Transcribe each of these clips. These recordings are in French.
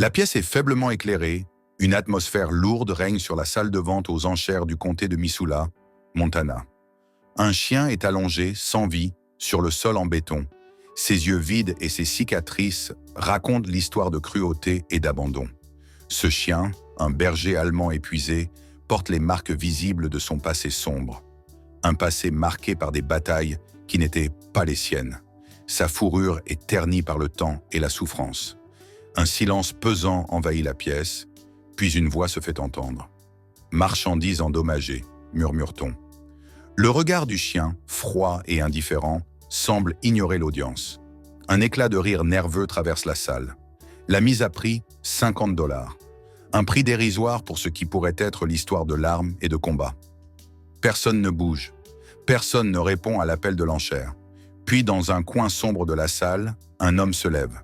La pièce est faiblement éclairée, une atmosphère lourde règne sur la salle de vente aux enchères du comté de Missoula, Montana. Un chien est allongé, sans vie, sur le sol en béton. Ses yeux vides et ses cicatrices racontent l'histoire de cruauté et d'abandon. Ce chien, un berger allemand épuisé, porte les marques visibles de son passé sombre. Un passé marqué par des batailles qui n'étaient pas les siennes. Sa fourrure est ternie par le temps et la souffrance. Un silence pesant envahit la pièce, puis une voix se fait entendre. « Marchandise endommagée », murmure-t-on. Le regard du chien, froid et indifférent, semble ignorer l'audience. Un éclat de rire nerveux traverse la salle. La mise à prix, 50 $. Un prix dérisoire pour ce qui pourrait être l'histoire de larmes et de combats. Personne ne bouge. Personne ne répond à l'appel de l'enchère. Puis, dans un coin sombre de la salle, un homme se lève.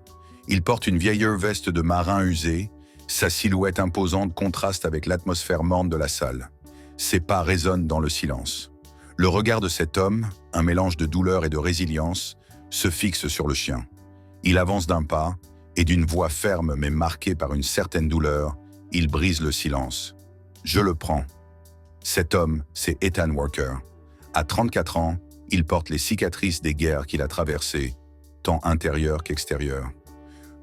Il porte une vieille veste de marin usée. Sa silhouette imposante contraste avec l'atmosphère morne de la salle. Ses pas résonnent dans le silence. Le regard de cet homme, un mélange de douleur et de résilience, se fixe sur le chien. Il avance d'un pas, et d'une voix ferme mais marquée par une certaine douleur, il brise le silence. Je le prends. Cet homme, c'est Ethan Walker. À 34 ans, il porte les cicatrices des guerres qu'il a traversées, tant intérieures qu'extérieures.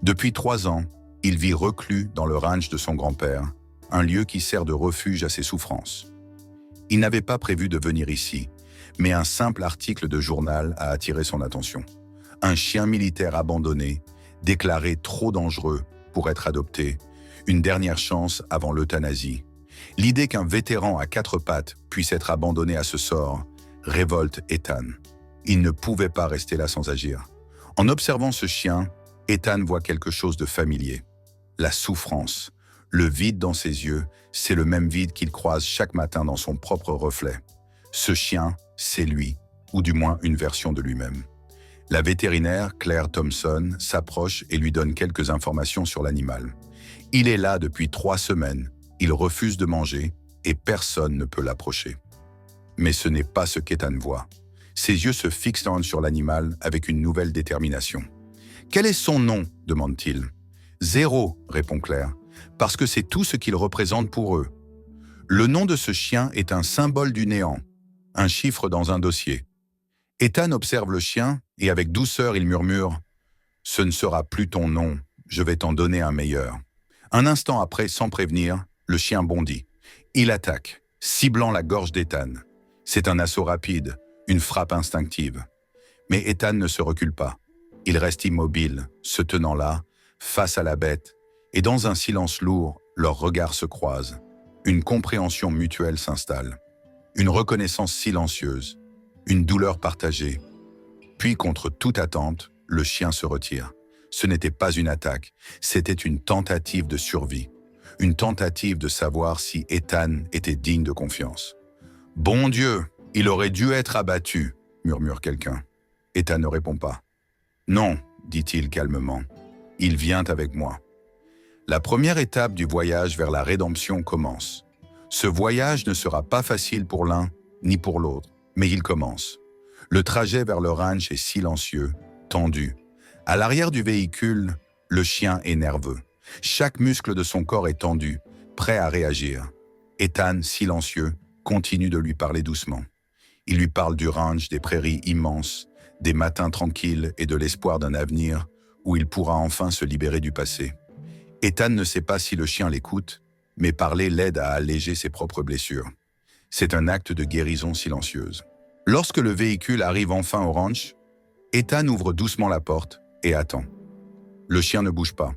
Depuis 3 ans, il vit reclus dans le ranch de son grand-père, un lieu qui sert de refuge à ses souffrances. Il n'avait pas prévu de venir ici, mais un simple article de journal a attiré son attention. Un chien militaire abandonné, déclaré trop dangereux pour être adopté, une dernière chance avant l'euthanasie. L'idée qu'un vétéran à 4 pattes puisse être abandonné à ce sort révolte Ethan. Il ne pouvait pas rester là sans agir. En observant ce chien, Ethan voit quelque chose de familier. La souffrance, le vide dans ses yeux, c'est le même vide qu'il croise chaque matin dans son propre reflet. Ce chien, c'est lui, ou du moins une version de lui-même. La vétérinaire, Claire Thompson, s'approche et lui donne quelques informations sur l'animal. Il est là depuis 3 semaines, il refuse de manger et personne ne peut l'approcher. Mais ce n'est pas ce qu'Ethan voit. Ses yeux se fixent sur l'animal avec une nouvelle détermination. « Quel est son nom ?» demande-t-il. « 0, répond Claire, parce que c'est tout ce qu'il représente pour eux. Le nom de ce chien est un symbole du néant, un chiffre dans un dossier. Ethan observe le chien et avec douceur il murmure « Ce ne sera plus ton nom, je vais t'en donner un meilleur. » Un instant après, sans prévenir, le chien bondit. Il attaque, ciblant la gorge d'Ethan. C'est un assaut rapide, une frappe instinctive. Mais Ethan ne se recule pas. Il reste immobile, se tenant là, face à la bête, et dans un silence lourd, leurs regards se croisent. Une compréhension mutuelle s'installe. Une reconnaissance silencieuse, une douleur partagée. Puis, contre toute attente, le chien se retire. Ce n'était pas une attaque, c'était une tentative de survie. Une tentative de savoir si Ethan était digne de confiance. « Bon Dieu, il aurait dû être abattu », murmure quelqu'un. Ethan ne répond pas. « Non », dit-il calmement, « il vient avec moi. » La première étape du voyage vers la rédemption commence. Ce voyage ne sera pas facile pour l'un ni pour l'autre, mais il commence. Le trajet vers le ranch est silencieux, tendu. À l'arrière du véhicule, le chien est nerveux. Chaque muscle de son corps est tendu, prêt à réagir. Ethan, silencieux, continue de lui parler doucement. Il lui parle du ranch, des prairies immenses, des matins tranquilles et de l'espoir d'un avenir où il pourra enfin se libérer du passé. Ethan ne sait pas si le chien l'écoute, mais parler l'aide à alléger ses propres blessures. C'est un acte de guérison silencieuse. Lorsque le véhicule arrive enfin au ranch, Ethan ouvre doucement la porte et attend. Le chien ne bouge pas.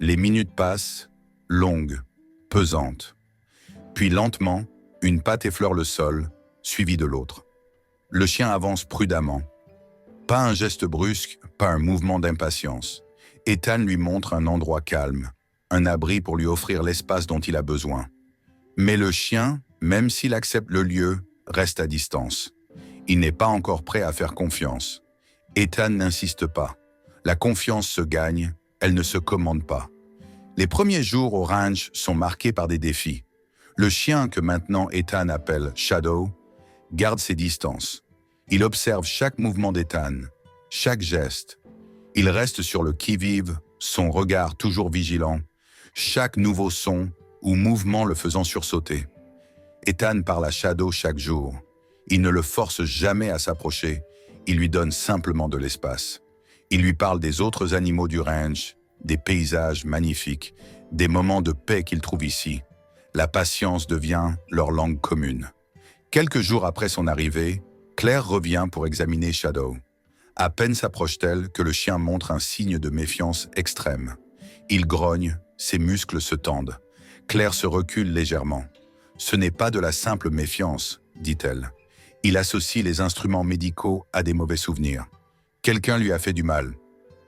Les minutes passent, longues, pesantes. Puis lentement, une patte effleure le sol, suivie de l'autre. Le chien avance prudemment. Pas un geste brusque, pas un mouvement d'impatience. Ethan lui montre un endroit calme, un abri pour lui offrir l'espace dont il a besoin. Mais le chien, même s'il accepte le lieu, reste à distance. Il n'est pas encore prêt à faire confiance. Ethan n'insiste pas. La confiance se gagne, elle ne se commande pas. Les premiers jours au ranch sont marqués par des défis. Le chien que maintenant Ethan appelle Shadow garde ses distances. Il observe chaque mouvement d'Ethan, chaque geste. Il reste sur le qui-vive, son regard toujours vigilant, chaque nouveau son ou mouvement le faisant sursauter. Ethan parle à Shadow chaque jour. Il ne le force jamais à s'approcher, il lui donne simplement de l'espace. Il lui parle des autres animaux du ranch, des paysages magnifiques, des moments de paix qu'il trouve ici. La patience devient leur langue commune. Quelques jours après son arrivée, Claire revient pour examiner Shadow. À peine s'approche-t-elle que le chien montre un signe de méfiance extrême. Il grogne, ses muscles se tendent. Claire se recule légèrement. « Ce n'est pas de la simple méfiance », dit-elle. Il associe les instruments médicaux à des mauvais souvenirs. Quelqu'un lui a fait du mal.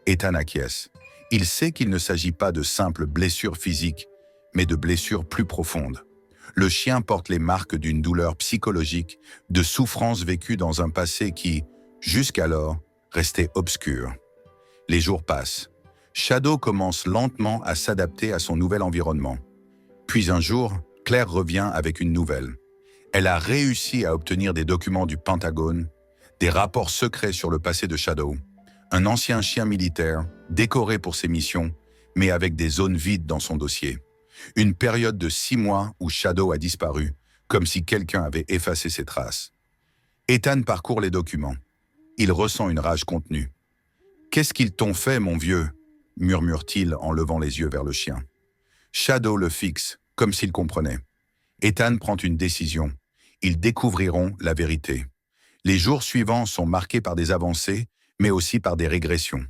Ethan acquiesce. Il sait qu'il ne s'agit pas de simples blessures physiques, mais de blessures plus profondes. Le chien porte les marques d'une douleur psychologique, de souffrances vécues dans un passé qui, jusqu'alors, restait obscur. Les jours passent. Shadow commence lentement à s'adapter à son nouvel environnement. Puis un jour, Claire revient avec une nouvelle. Elle a réussi à obtenir des documents du Pentagone, des rapports secrets sur le passé de Shadow, un ancien chien militaire, décoré pour ses missions, mais avec des zones vides dans son dossier. Une période de 6 mois où Shadow a disparu, comme si quelqu'un avait effacé ses traces. Ethan parcourt les documents. Il ressent une rage contenue. « Qu'est-ce qu'ils t'ont fait, mon vieux ?» murmure-t-il en levant les yeux vers le chien. Shadow le fixe, comme s'il comprenait. Ethan prend une décision. Ils découvriront la vérité. Les jours suivants sont marqués par des avancées, mais aussi par des régressions.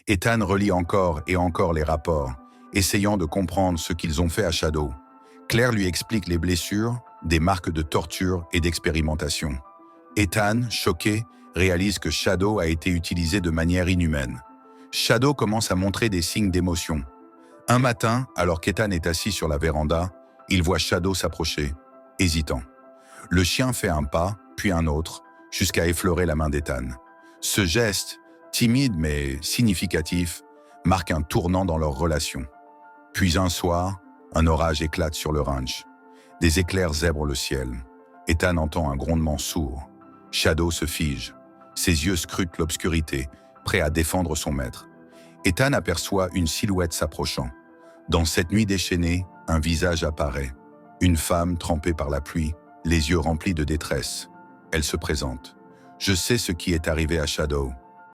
Ethan relit encore et encore les rapports, essayant de comprendre ce qu'ils ont fait à Shadow. Claire lui explique les blessures, des marques de torture et d'expérimentation. Ethan, choqué, réalise que Shadow a été utilisé de manière inhumaine. Shadow commence à montrer des signes d'émotion. Un matin, alors qu'Ethan est assis sur la véranda, il voit Shadow s'approcher, hésitant. Le chien fait un pas, puis un autre, jusqu'à effleurer la main d'Ethan. Ce geste, timide mais significatif, marque un tournant dans leur relation. Puis un soir, un orage éclate sur le ranch. Des éclairs zèbrent le ciel. Ethan entend un grondement sourd. Shadow se fige. Ses yeux scrutent l'obscurité, prêt à défendre son maître. Ethan aperçoit une silhouette s'approchant. Dans cette nuit déchaînée, un visage apparaît. Une femme trempée par la pluie, les yeux remplis de détresse. Elle se présente. « Je sais ce qui est arrivé à Shadow.